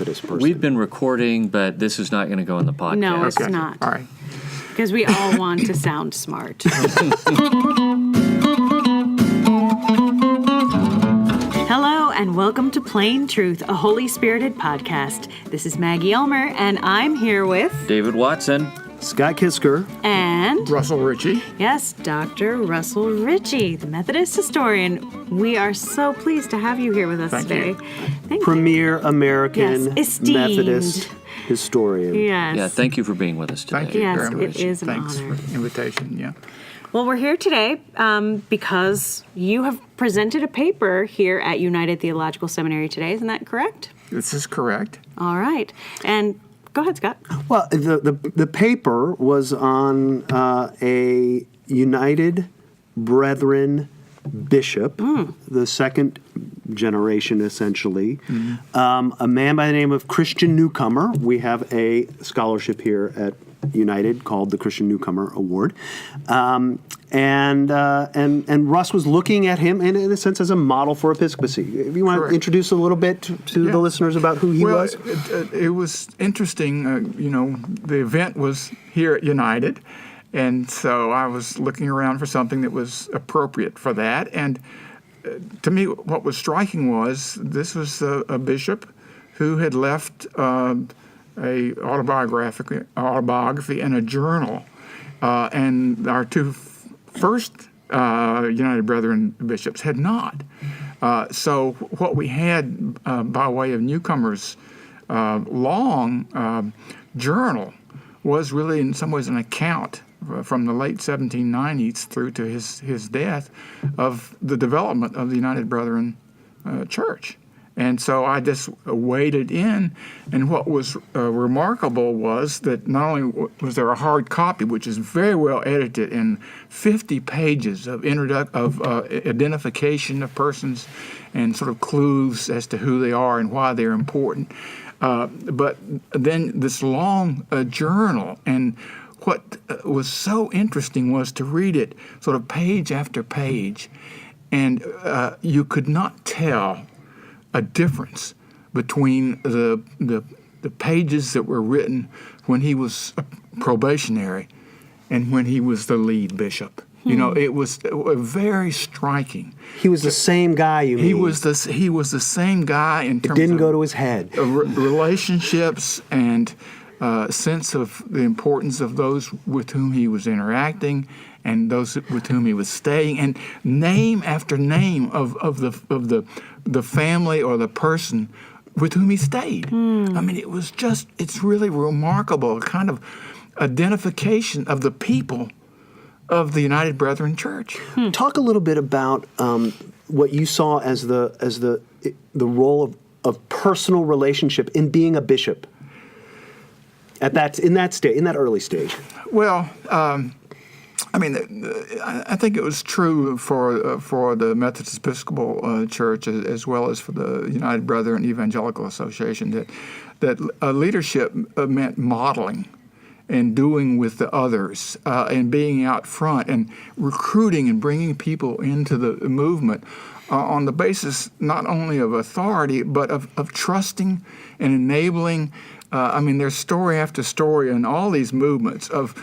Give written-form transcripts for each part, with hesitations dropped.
Methodist person. We've been recording, but this is not going to go in the podcast. No, it's Okay. not. All right. Because we all want to sound smart. Hello, and welcome to Plain Truth, a Holy Spirited podcast. This is Maggie Elmer, and I'm here with... David Watson. Scott Kisker. And... Russell Richey. Yes, Dr. Russell Richey, the Methodist historian. We are so pleased to have you here with us Thank today. you. Thank Premier American Yes, esteemed. Methodist historian. you. Yes. Yeah, thank you for being with us today. Thank you Yes, very much. it is an Thanks honor. for the invitation. Yeah. Well, we're here today because you have presented a paper here at United Theological Seminary today. Isn't that correct? This is correct. All right. And go ahead, Scott. Well, the paper was on a United Brethren bishop, the second generation, essentially, a man by the name of Christian Newcomer. We have a scholarship here at United called the Christian Newcomer Award, and Russ was looking at him in a sense as a model for episcopacy. If you want Correct. to introduce a little bit to Yeah. the listeners about who he was. It was interesting. The event was here at United, and so I was looking around for something that was appropriate for that. And to me, what was striking was this was a bishop who had left a autobiography and a journal, and our two first United Brethren bishops had not. So what we had by way of Newcomer's long journal was really in some ways an account from the late 1790s through to his death of the development of the United Brethren Church. And so I just waded in, and what was remarkable was that not only was there a hard copy, which is very well edited, and 50 pages of identification of persons and sort of clues as to who they are and why they're important, but then this long journal. And what was so interesting was to read it sort of page after page, and you could not tell a difference between the pages that were written when he was probationary and when he was the lead bishop. You know, it was very striking. He was the same guy, you mean? He was the same guy in terms Didn't of go to his head. relationships and sense of the importance of those with whom he was interacting and those with whom he was staying, and name after name of the family or the person with whom he stayed. I mean, it's really remarkable, a kind of identification of the people of the United Brethren Church. Talk a little bit about what you saw as the role of personal relationship in being a bishop in that early stage. Well, I mean, I think it was true for the Methodist Episcopal Church as well as for the United Brethren Evangelical Association that leadership meant modeling and doing with the others and being out front and recruiting and bringing people into the movement on the basis not only of authority but of trusting and enabling. I mean, there's story after story in all these movements of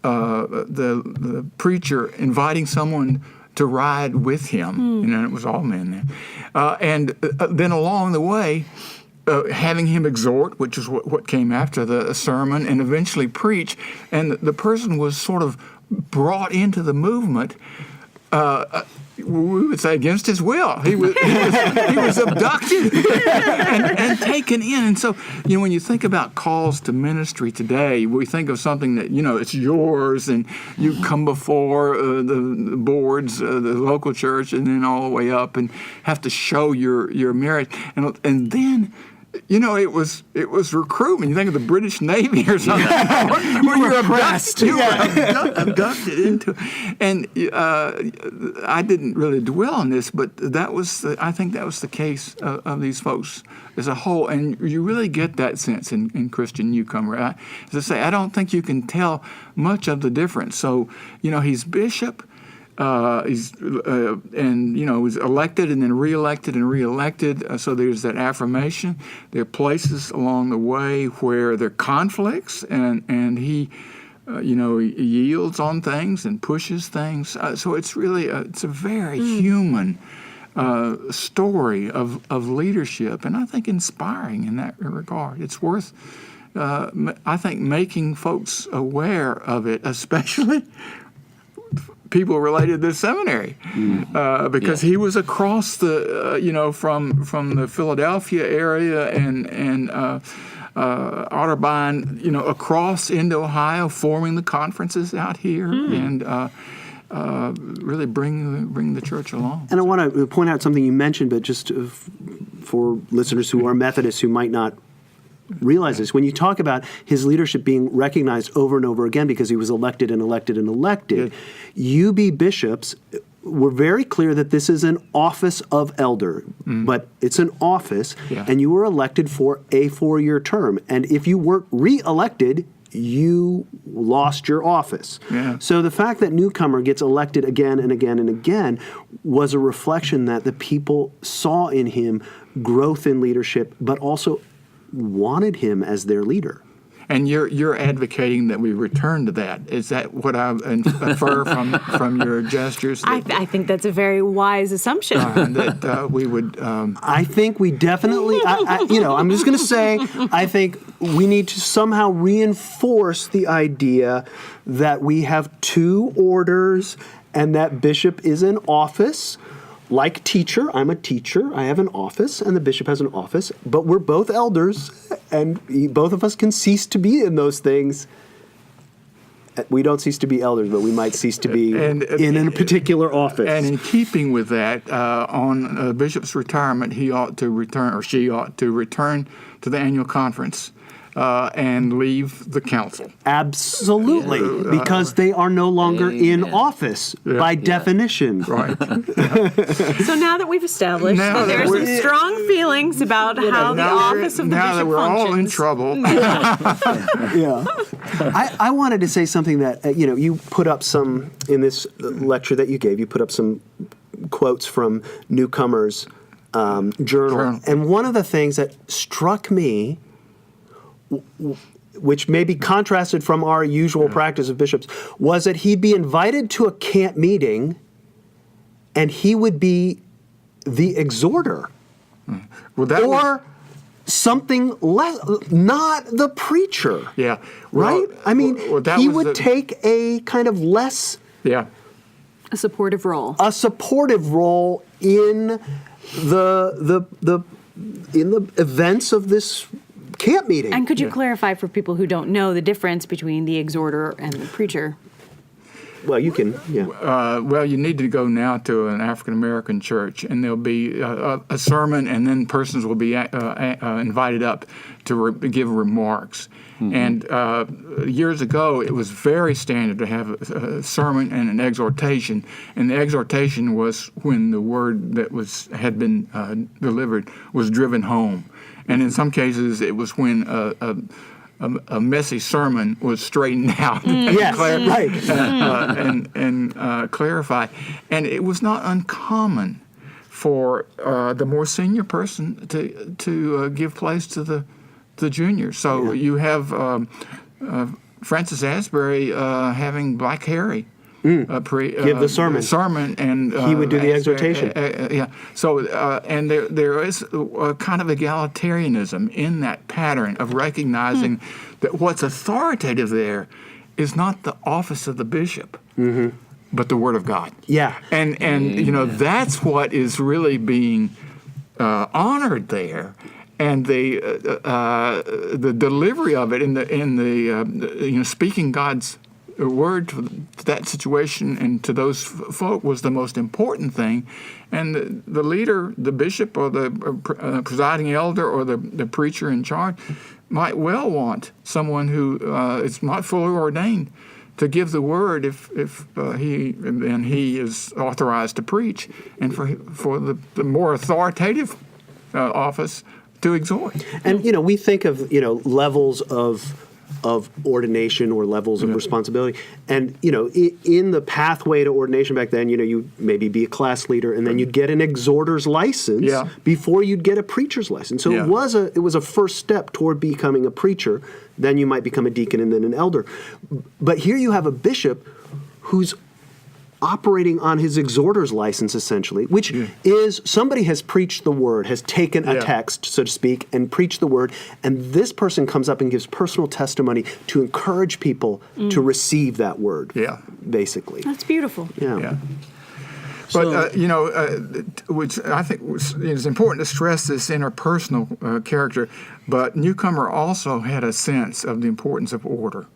the preacher inviting someone to ride with him, and it was all men then. And then along the way, having him exhort, which is what came after the sermon, and eventually preach. And the person was sort of brought into the movement. We would say against his will. He was abducted and taken in. And so, when you think about calls to ministry today, we think of something that, it's yours and you come before the boards, the local church, and then all the way up and have to show your merit. And then, it was recruitment. You think of the British Navy or something, where you're abducted. You were abducted into, and I didn't really dwell on this, but I think that was the case of these folks as a whole, and you really get that sense in Christian Newcomer. As I say, I don't think you can tell much of the difference. So, he's bishop. Was elected and then reelected and reelected. So there's that affirmation. There are places along the way where there are conflicts, and he, he yields on things and pushes things. So it's really it's a very human story of leadership, and I think inspiring in that regard. It's worth, I think, making folks aware of it, especially people related to the seminary, because he was across the, from the Philadelphia area and Otterbein, across into Ohio, forming the conferences out here, and really bring the church along. And I want to point out something you mentioned, but just for listeners who are Methodists who might not realize this. When you talk about his leadership being recognized over and over again because he was elected and elected and elected, UB bishops were very clear that this is an office of elder, but it's an office, and you were elected for a 4-year term. And if you weren't re-elected, you lost your office. Yeah. So the fact that newcomer gets elected again and again and again was a reflection that the people saw in him growth in leadership, but also wanted him as their leader. And you're advocating that we return to that. Is that what I infer from your gestures? I think that's a very wise assumption. That we would. I think we definitely. I'm just going to say. I think we need to somehow reinforce the idea that we have two orders and that bishop is an office. Like teacher, I'm a teacher, I have an office, and the bishop has an office, but we're both elders, and both of us can cease to be in those things. We don't cease to be elders, but we might cease to be in a particular office. And in keeping with that, on a bishop's retirement, he ought to return, or she ought to return to the annual conference and leave the council. Absolutely, because they are no longer in office by definition. Right. So now that we've established that there are some strong feelings about how the office of the bishop now that we're all in trouble. I wanted to say something that, you put up some, in this lecture that you gave, you put up some quotes from Newcomer's journal. And one of the things that struck me, which may be contrasted from our usual practice of bishops, was that he'd be invited to a camp meeting and he would be the exhorter. Or something less, not the preacher. Yeah. Right? He would take a kind of less... A supportive role. A supportive role in the events of this camp meeting. And could you clarify for people who don't know the difference between the exhorter and the preacher? Well, you can, well, you need to go now to an African-American church, and there'll be a sermon, and then persons will be invited up to give remarks. And years ago, it was very standard to have a sermon and an exhortation. And the exhortation was when the word that had been delivered was driven home. And in some cases, it was when a messy sermon was straightened out and clarified. And it was not uncommon for the more senior person to give place to the junior. So you have Francis Asbury having Black Harry give the sermon. And he would do the exhortation. So and there is a kind of egalitarianism in that pattern of recognizing that what's authoritative there is not the office of the bishop, but the Word of God. And that's what is really being honored there. And the delivery of it in the speaking God's word to that situation and to those folk was the most important thing. And the leader, the bishop or the presiding elder or the preacher in charge might well want someone who is not fully ordained to give the word if he is authorized to preach, and for the more authoritative office to exhort. And we think of levels of of ordination or levels of responsibility. And, in the pathway to ordination back then, you maybe be a class leader, and then you'd get an exhorter's license before you'd get a preacher's license. So it was a first step toward becoming a preacher. Then you might become a deacon and then an elder. But here you have a bishop who's operating on his exhorter's license, essentially, which is somebody has preached the word, has taken a text, so to speak, and preached the word, and this person comes up and gives personal testimony to encourage people to receive that word, basically. That's beautiful. Yeah. But, which I think is important to stress this interpersonal character, but Newcomer also had a sense of the importance of order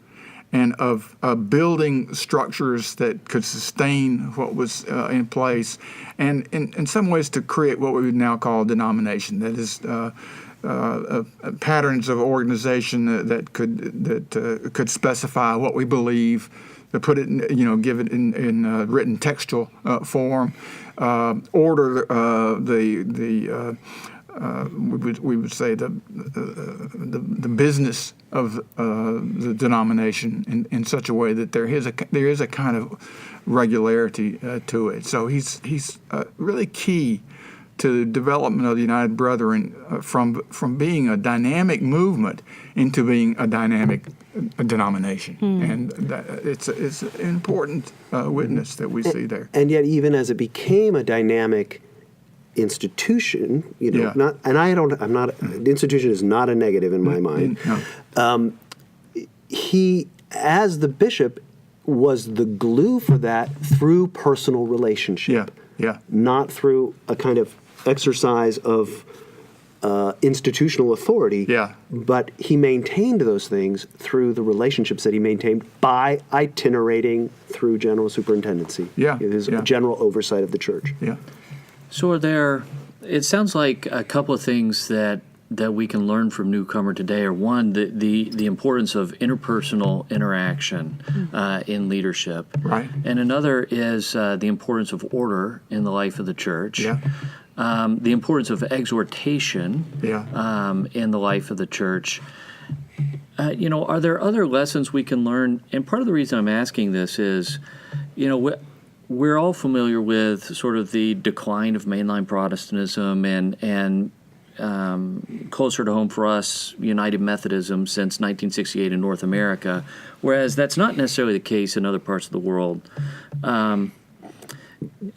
and of building structures that could sustain what was in place, and in some ways to create what we would now call a denomination. That is, patterns of organization that could specify what we believe, to put it, give it in written textual form, order we would say the business of the denomination in such a way that there is a kind of regularity to it. So he's really key to the development of the United Brethren from being a dynamic movement into being a dynamic denomination, and it's an important witness that we see there. And yet, even as it became a dynamic institution, institution is not a negative in my mind. No. He, as the bishop, was the glue for that through personal relationship. Not through a kind of exercise of institutional authority. But he maintained those things through the relationships that he maintained by itinerating through general superintendency. His general oversight of the church. So it sounds like a couple of things that we can learn from Newcomer today are, one, the importance of interpersonal interaction in leadership. Right. And another is the importance of order in the life of the church. The importance of exhortation in the life of the church. Are there other lessons we can learn? And part of the reason I'm asking this is, we're all familiar with sort of the decline of mainline Protestantism and closer to home for us, United Methodism since 1968 in North America, whereas that's not necessarily the case in other parts of the world.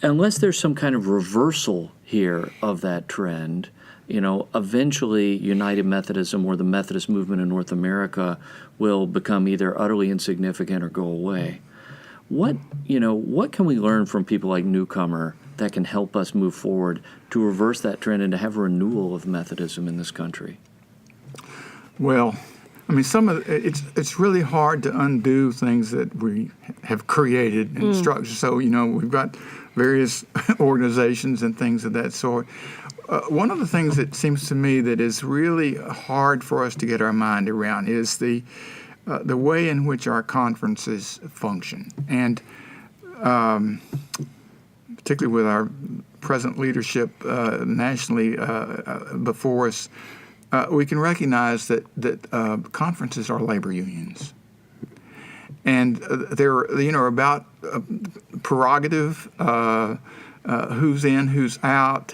Unless there's some kind of reversal here of that trend, eventually United Methodism or the Methodist movement in North America will become either utterly insignificant or go away. What can we learn from people like Newcomer that can help us move forward to reverse that trend and to have a renewal of Methodism in this country? Well, it's really hard to undo things that we have created and structured. So, we've got various organizations and things of that sort. One of the things that seems to me that is really hard for us to get our mind around is the way in which our conferences function. And particularly with our present leadership nationally before us, we can recognize that conferences are labor unions. And they're about prerogative, who's in, who's out,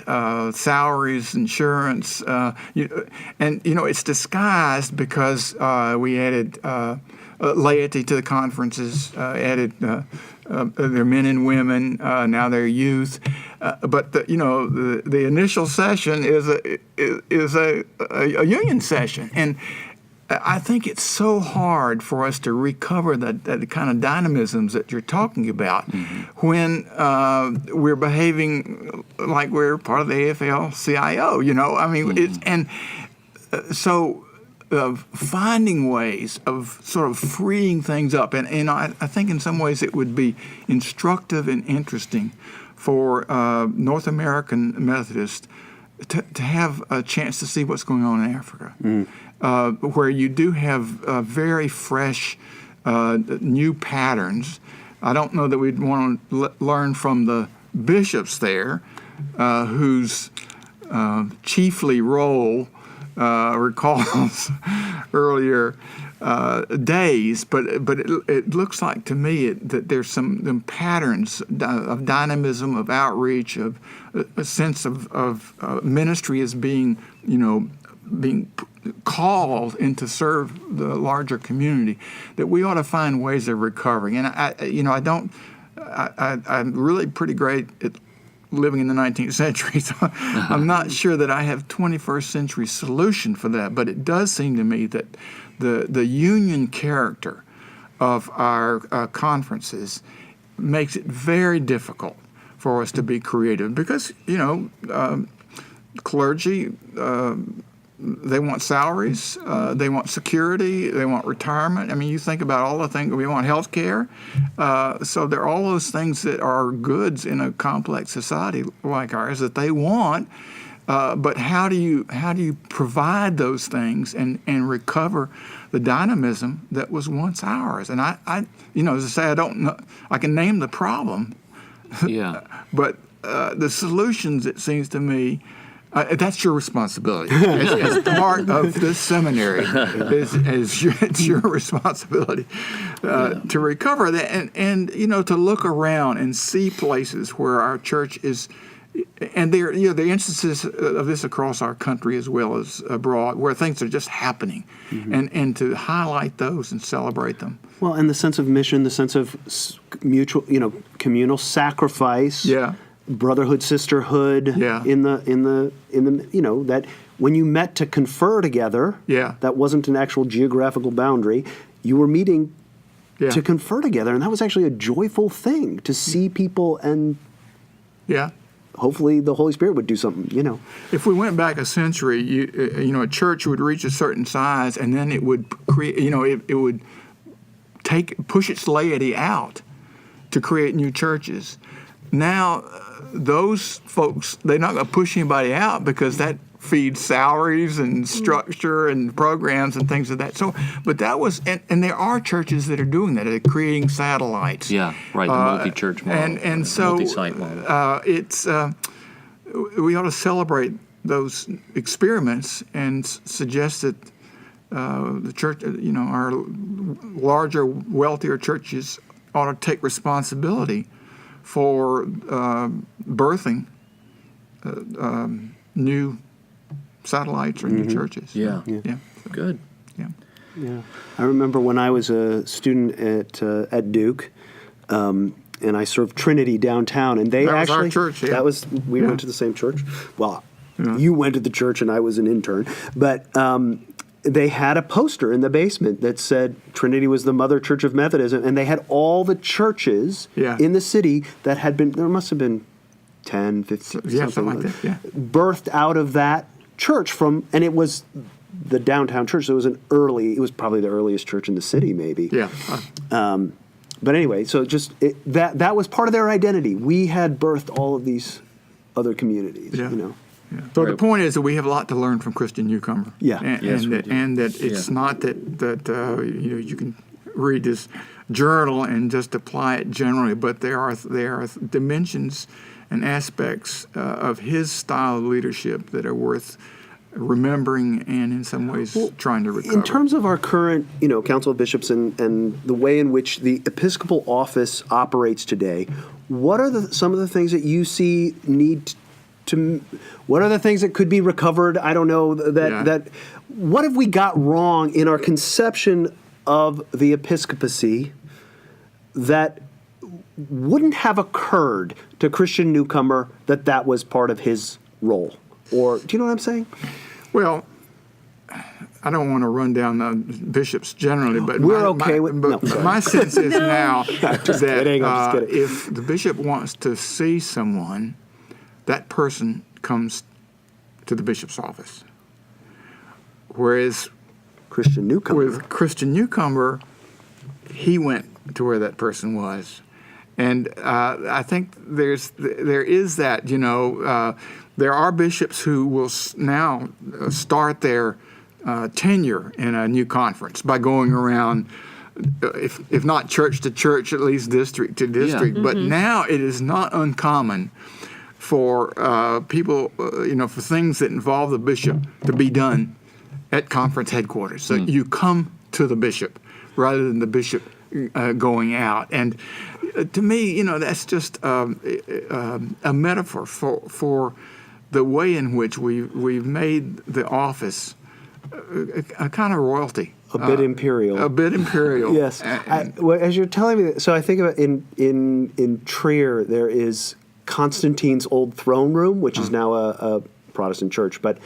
salaries, insurance, it's disguised because we added laity to the conferences, added they're men and women, now they're youth, but the initial session is a union session, and I think it's so hard for us to recover that kind of dynamisms that you're talking about when we're behaving like we're part of the AFL-CIO, so finding ways of sort of freeing things up. And I think in some ways it would be instructive and interesting for North American Methodists to have a chance to see what's going on in Africa. Where you do have very fresh new patterns. I don't know that we'd want to learn from the bishops there, whose chiefly role recalls earlier days, but it looks like to me that there's some patterns of dynamism, of outreach, of a sense of ministry as being called in to serve the larger community, that we ought to find ways of recovering. And I'm really pretty great at living in the 19th century, so I'm not sure that I have 21st century solution for that, but it does seem to me that the union character of our conferences makes it very difficult for us to be creative, because clergy, they want salaries, they want security, they want retirement. I mean, you think about all the things, we want health care. So there are all those things that are goods in a complex society like ours that they want. But how do you provide those things and recover the dynamism that was once ours? And I as I say, I don't know, I can name the problem. Yeah. But the solutions, it seems to me, that's your responsibility as part of this seminary. It's your responsibility to recover that, and to look around and see places where our church is, and there are the instances of this across our country as well as abroad, where things are just happening, and to highlight those and celebrate them. Well, and the sense of mission, the sense of mutual, communal sacrifice. Yeah. Brotherhood, sisterhood, in the that when you met to confer together, that wasn't an actual geographical boundary. You were meeting to confer together, and that was actually a joyful thing to see people, and hopefully the Holy Spirit would do something. If we went back a century, a church would reach a certain size, and then it would create, it would push its laity out to create new churches. Now, those folks, they're not going to push anybody out, because that feeds salaries and structure and programs and things of that. So, but that was, and there are churches that are doing that, are creating satellites. Yeah, right. The multi-church model, and so multi-site model. It's we ought to celebrate those experiments and suggest that the church, our larger, wealthier churches ought to take responsibility for birthing new satellites or new churches. Yeah. Good. Yeah. I remember when I was a student at Duke, and I served Trinity downtown, and they that actually was our church. Yeah. We went to the same church. Well, you went to the church, and I was an intern, but. They had a poster in the basement that said Trinity was the mother church of Methodism, and they had all the churches in the city that had been, there must have been 10, 15, something like that, birthed out of that church and it was the downtown church. So it was probably the earliest church in the city, maybe. Yeah. But anyway, so just that was part of their identity. We had birthed all of these other communities, Yeah. So the point is that we have a lot to learn from Christian Newcomer. Yeah. And that it's not that you can read his journal and just apply it generally, but there are dimensions and aspects of his style of leadership that are worth remembering and in some ways trying to recover. In terms of our current, Council of Bishops and the way in which the Episcopal office operates today, what are some of the things that you see what are the things that could be recovered? I don't know that what have we got wrong in our conception of the episcopacy that wouldn't have occurred to Christian Newcomer that was part of his role? Or do you know what I'm saying? Well, I don't want to run down the bishops generally, but my sense is now that if the bishop wants to see someone, that person comes to the bishop's office. Whereas with Christian Newcomer, he went to where that person was. And I think there is that, there are bishops who will now start their tenure in a new conference by going around, if not church to church, at least district to district. But now it is not uncommon for people, for things that involve the bishop to be done at conference headquarters. So you come to the bishop rather than the bishop going out. And to me, that's just a metaphor for the way in which we've made the office a kind of royalty. A bit imperial. A bit imperial. Yes. Well, as you're telling me, so I think about in Trier, there is Constantine's old throne room, which is now a Protestant church, but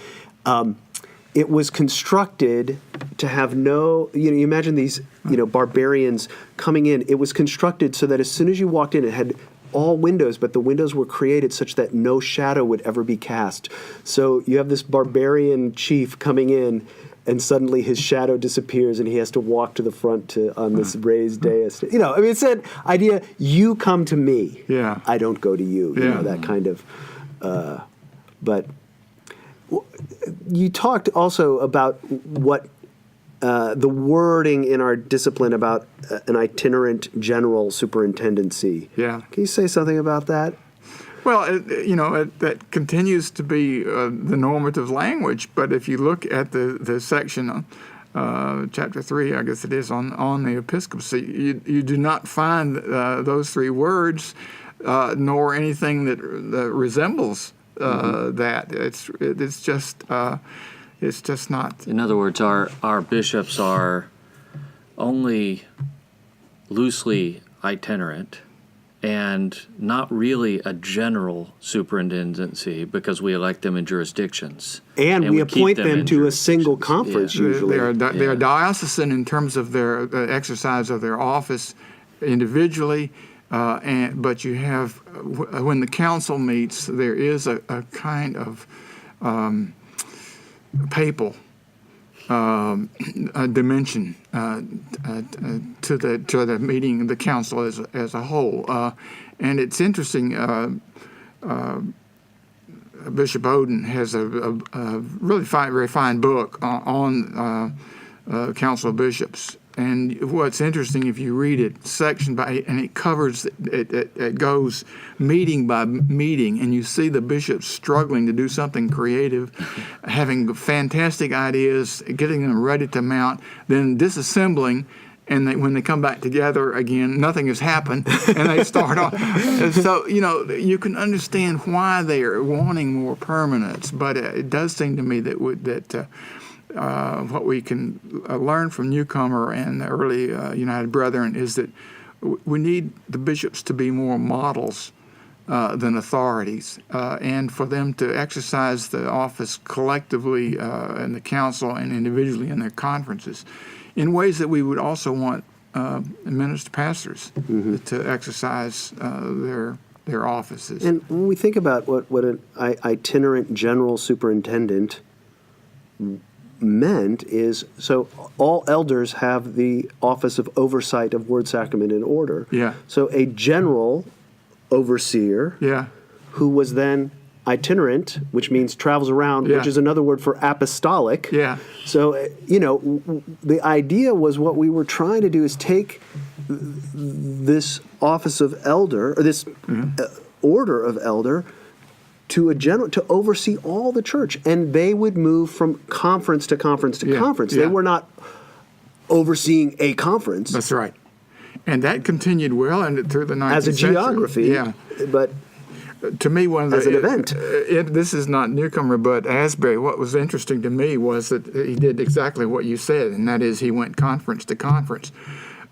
it was constructed to have no, you imagine these, barbarians coming in. It was constructed so that as soon as you walked in, it had all windows, but the windows were created such that no shadow would ever be cast. So you have this barbarian chief coming in, and suddenly his shadow disappears, and he has to walk to the front on this raised dais. It's that idea, you come to me, I don't go to you, that kind of, but you talked also about what the wording in our discipline about an itinerant general superintendency. Yeah. Can you say something about that? Well, that continues to be the normative language. But if you look at the section, chapter 3, I guess it is, on the episcopacy, you do not find those three words, nor anything that resembles that. It's just not. In other words, our bishops are only loosely itinerant and not really a general superintendency because we elect them in jurisdictions. And we appoint them to a single conference usually. They are diocesan in terms of their exercise of their office individually, but you have, when the council meets, there is a kind of papal a dimension to the meeting, the council as a whole, and it's interesting. Bishop Oden has a really very fine book on Council of Bishops, and what's interesting, if you read it section by, and it covers, it goes meeting by meeting, and you see the bishops struggling to do something creative, having fantastic ideas, getting them ready to mount, then disassembling, and when they come back together again, nothing has happened, and they start off. So, you can understand why they are wanting more permanence, but it does seem to me that what we can learn from Newcomer and the early United Brethren is that we need the bishops to be more models than authorities, and for them to exercise the office collectively in the council and individually in their conferences in ways that we would also want minister pastors to exercise their offices. And when we think about what an itinerant general superintendent meant is, so all elders have the office of oversight of word, sacrament, and order. Yeah. So a general overseer who was then itinerant, which means travels around, which is another word for apostolic. Yeah. So, the idea was what we were trying to do is take this office of elder, or this order of elder, to a general, to oversee all the church, and they would move from conference to conference to conference. They were not overseeing a conference. That's right, and that continued well and through the 19th as a century. geography. Yeah, but to me, one of the as an event. This is not Newcomer, but Asbury. What was interesting to me was that he did exactly what you said, and that is he went conference to conference.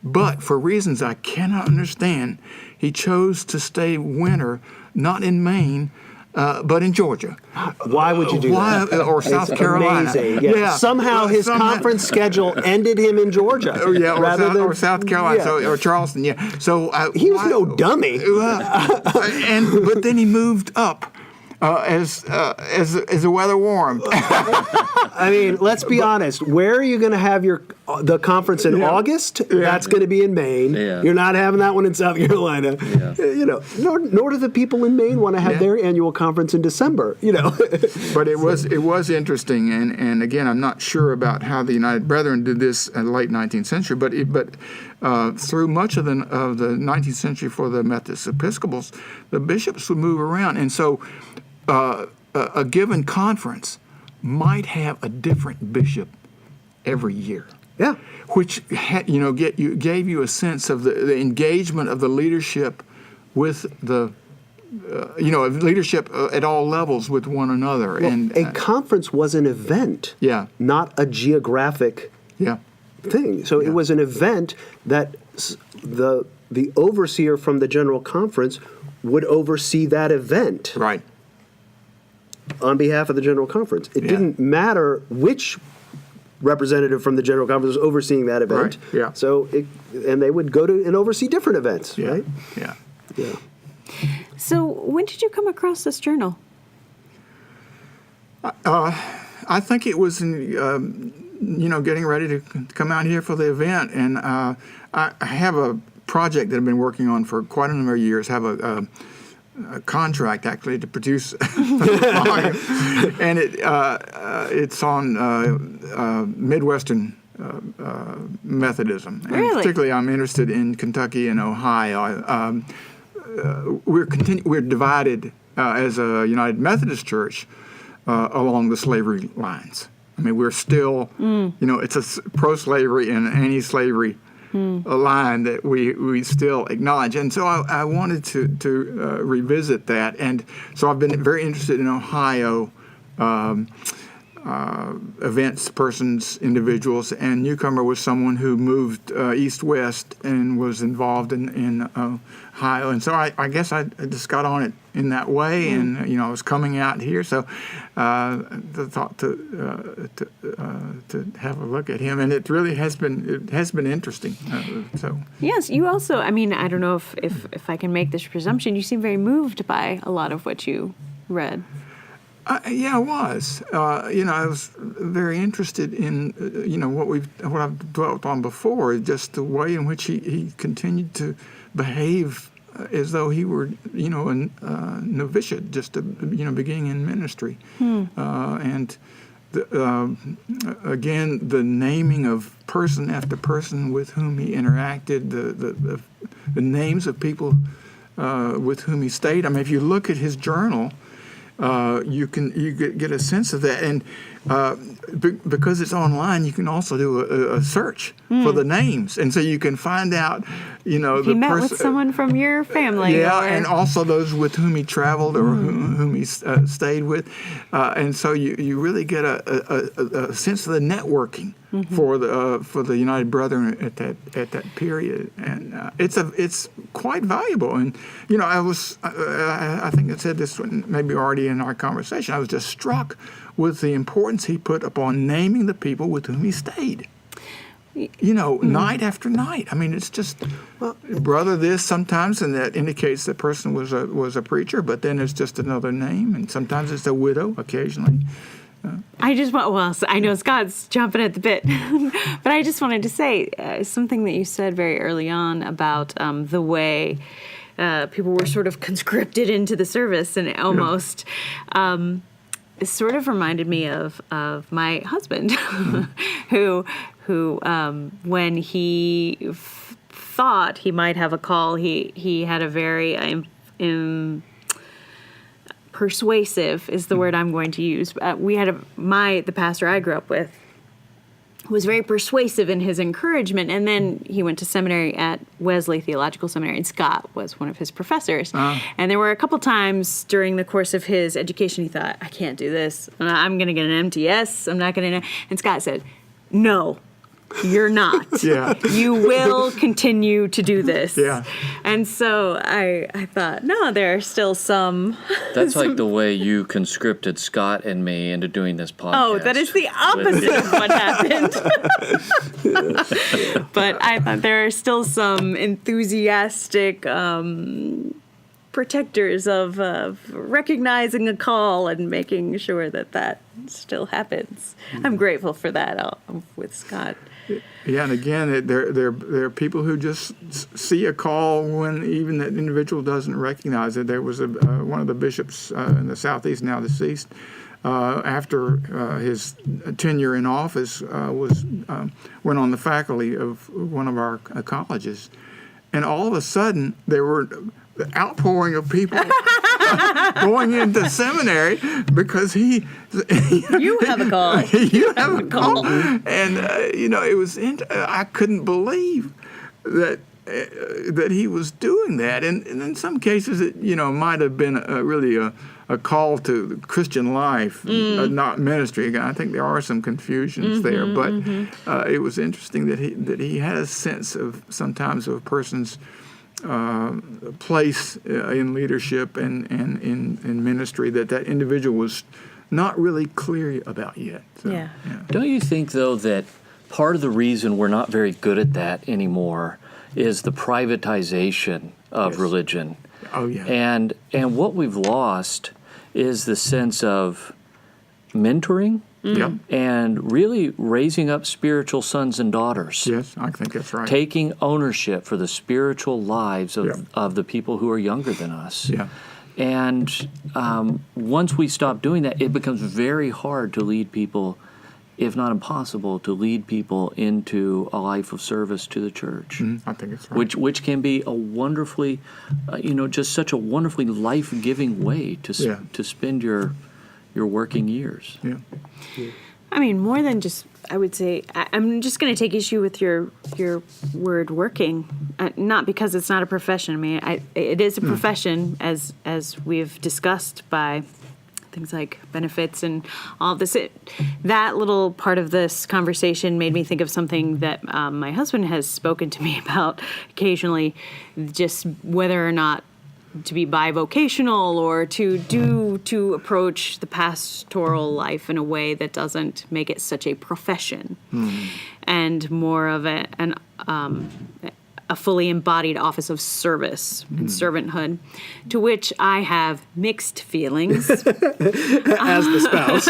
But for reasons I cannot understand, he chose to stay winter not in Maine, but in Georgia. Why would you do that? Or South Carolina. Amazing. Yeah. Somehow his conference schedule ended him in Georgia. Or South Carolina, or Charleston. Yeah. So he was no dummy. But then he moved up as the weather warmed. I mean, let's be honest. Where are you going to have the conference in August? That's going to be in Maine. Yeah. You're not having that one in South Carolina. Yeah. Nor do the people in Maine want to have their annual conference in December. But it was interesting, and again, I'm not sure about how the United Brethren did this in the late 19th century, but through much of the 19th century for the Methodist Episcopals, the bishops would move around, and so a given conference might have a different bishop every year. Yeah. Which gave you a sense of the engagement of the leadership with the leadership at all levels with one another. Well, and a conference was an event, not a geographic thing. So it was an event that the overseer from the general conference would oversee that event. Right. On behalf of the general conference. It didn't matter which representative from the general conference was overseeing that event. Right. Yeah. So and they would go to and oversee different events, right? Yeah. Yeah. So when did you come across this journal? I think it was getting ready to come out here for the event, and I have a project that I've been working on for quite a number of years. Have a contract actually to produce a volume, and it's on Midwestern Methodism. And really? Particularly, I'm interested in Kentucky and Ohio. We're divided as a United Methodist Church along the slavery lines. I mean, we're still, it's a pro-slavery and anti-slavery line that we still acknowledge. And so I wanted to revisit that. And so I've been very interested in Ohio events, persons, individuals, and Newcomer was someone who moved east-west and was involved in Ohio. And so I guess I just got on it in that way, and I was coming out here, so the thought to have a look at him, and it really has been interesting. So yes, you also. I mean, I don't know if I can make this presumption. You seem very moved by a lot of what you read. I was. I was very interested in what I've dwelt on before, just the way in which he continued to behave as though he were a novitiate, just beginning in ministry, and again the naming of person after person with whom he interacted, the names of people with whom he stayed. I mean, if you look at his journal. You get a sense of that, and because it's online, you can also do a search for the names, and so you can find out, if he met with someone from your family, and also those with whom he traveled or whom he stayed with, and so you really get a sense of the networking for the United Brethren at that period, and it's quite valuable. And I think I said this maybe already in our conversation. I was just struck with the importance he put upon naming the people with whom he stayed. Night after night. I mean, it's just brother this sometimes, and that indicates the person was a preacher. But then it's just another name, and sometimes it's a widow. Occasionally. I know Scott's jumping at the bit, but I just wanted to say something that you said very early on about the way people were sort of conscripted into the service, and almost it sort of reminded me of my husband, who when he thought he might have a call, he had a very persuasive is the word I'm going to use. We had the pastor I grew up with was very persuasive in his encouragement, and then he went to seminary at Wesley Theological Seminary, and Scott was one of his professors. And there were a couple times during the course of his education he thought, I can't do this. I'm going to get an MTS. I'm not going to. And Scott said, no. You're not. You will continue to do this. And so I thought, no, there are still some. That's like the way you conscripted Scott and me into doing this podcast. Oh, that is the opposite of what happened. But I thought there are still some enthusiastic protectors of recognizing a call and making sure that still happens. I'm grateful for that with Scott. Yeah, and again, there are people who just see a call when even that individual doesn't recognize it. There was one of the bishops in the Southeast, now deceased, after his tenure in office, went on the faculty of one of our colleges, and all of a sudden there were the outpouring of people going into seminary because You have a call. you have a call. And, it was, I couldn't believe that he was doing that. And in some cases, it, might have been really a call to Christian life, not ministry. Again, I think there are some confusions there, but it was interesting that he had a sense of sometimes of a person's place in leadership and in ministry that individual was not really clear about yet. So, Yeah. Don't you think, though, that part of the reason we're not very good at that anymore is the privatization of religion? Oh, yeah. And what we've lost is the sense of mentoring and really raising up spiritual sons and daughters. Yes, I think that's right. Taking ownership for the spiritual lives of the people who are younger than us. Yeah. And once we stop doing that, it becomes very hard to lead people, if not impossible, to lead people into a life of service to the church. I think it's right. Which can be a wonderfully, just such a wonderfully life-giving way to spend your working years. Yeah. I mean, more than just, I would say, I'm just going to take issue with your word working, not because it's not a profession. I mean, it is a profession, as we've discussed by things like benefits and all of this. That little part of this conversation made me think of something that my husband has spoken to me about occasionally, just whether or not to be bivocational or to approach the pastoral life in a way that doesn't make it such a profession and more of a fully embodied office of service and servanthood, to which I have mixed feelings. As the spouse.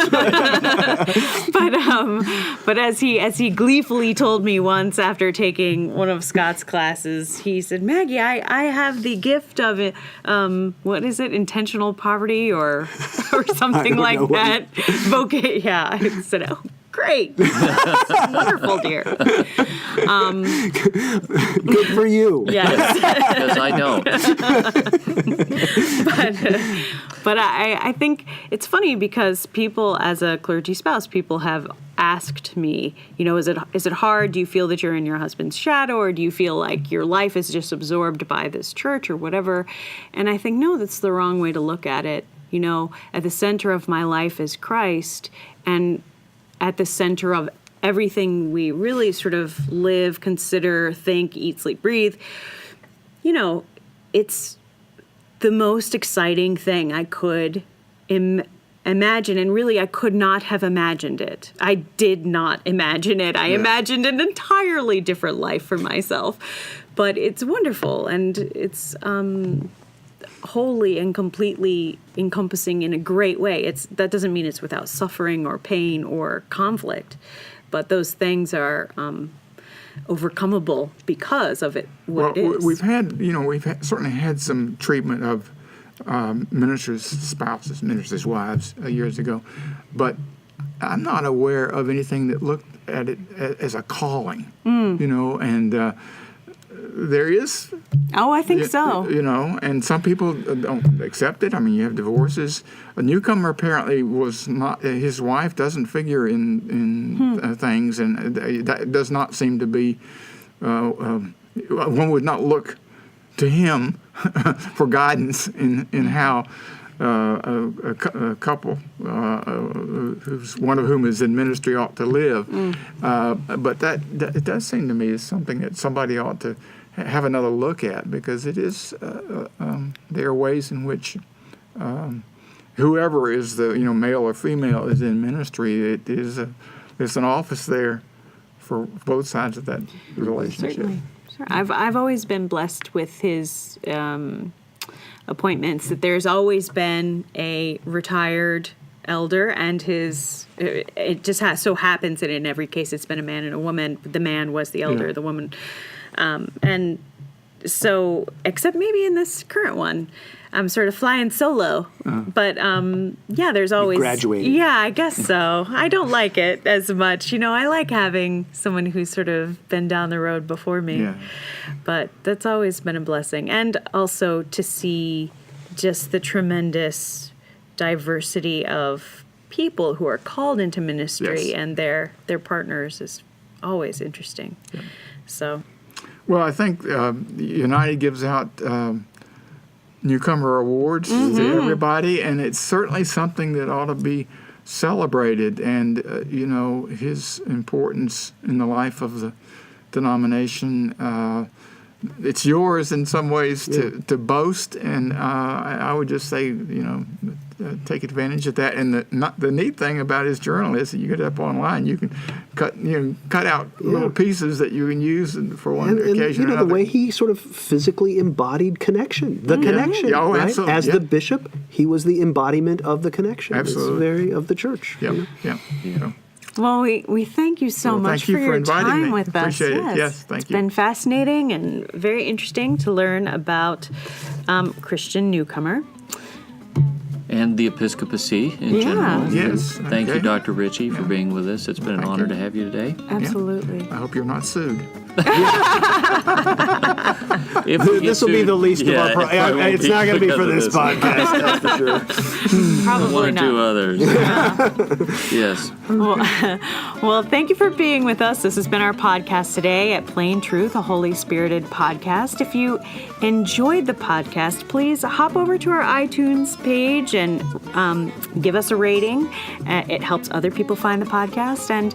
But as he gleefully told me once after taking one of Scott's classes, he said, "Maggie, I have the gift of it. What is it? Intentional poverty or something like that." Yeah, I said, "Oh, great, that's wonderful, dear." Good for you. Yes. Because I don't. But I think it's funny because people, as a clergy spouse, people have asked me, is it hard? Do you feel that you're in your husband's shadow, or do you feel like your life is just absorbed by this church or whatever? And I think, no, that's the wrong way to look at it. At the center of my life is Christ, and at the center of everything we really sort of live, consider, think, eat, sleep, breathe, it's the most exciting thing I could imagine. And really, I could not have imagined it. I did not imagine it. I imagined an entirely different life for myself. But it's wonderful, and it's wholly and completely encompassing in a great way. That doesn't mean it's without suffering or pain or conflict, but those things are overcomable because of it. It is. We've certainly had some treatment of ministers' spouses, ministers' wives years ago, but I'm not aware of anything that looked at it as a calling. And there is. Oh, I think so. And some people don't accept it. I mean, you have divorces. A newcomer apparently was not. His wife doesn't figure in things, and that does not seem to be. One would not look to him for guidance in how a couple, who's one of whom is in ministry, ought to live. But that it does seem to me is something that somebody ought to have another look at, because it is there are ways in which whoever is the male or female is in ministry. There's an office there for both sides of that relationship. Certainly. Sure. I've always been blessed with his appointments, that there's always been a retired elder, and it just so happens that in every case it's been a man and a woman. The man was the elder, the woman. And so, except maybe in this current one, I'm sort of flying solo. But yeah, there's always graduated. Yeah, I guess so. I don't like it as much. I like having someone who's sort of been down the road before me. Yeah. But that's always been a blessing, and also to see just the tremendous diversity of people who are called into ministry Yes. and their partners is always interesting. Yeah. So. Well, I think United gives out newcomer awards to everybody, and it's certainly something that ought to be celebrated. And his importance in the life of the denomination. It's yours in some ways to boast, and I would just say, take advantage of that. And the neat thing about his journal is that you get up online, you can cut out little pieces that you can use for one occasion or the another. way he sort of physically embodied connection, connection, Yeah, oh, right? absolutely, As yeah. the bishop, he was the embodiment of the connection. Absolutely. Of the church. Yeah, yeah. Well, we thank you so Well, much thank you for for your inviting time me. with us. Appreciate it. Yes, thank It's you. been fascinating and very interesting to learn about Christian newcomer. And the episcopacy in Yeah. general. Yes. Thank you, okay. Dr. Richey, for being with us. It's been an Thank honor you. to have you today. Absolutely. I hope you're not sued. If we get This will be sued- the least yeah, of our it probably problems. won't It's not going to be because for of this podcast, that's for sure. Probably One or not. two others. Yes. Well, thank you for being with us. This has been our podcast today at Plain Truth, a Holy Spirited podcast. If you enjoyed the podcast, please hop over to our iTunes page and give us a rating. It helps other people find the podcast, and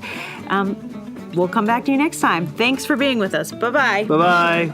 we'll come back to you next time. Thanks for being with us. Bye-bye. Bye-bye.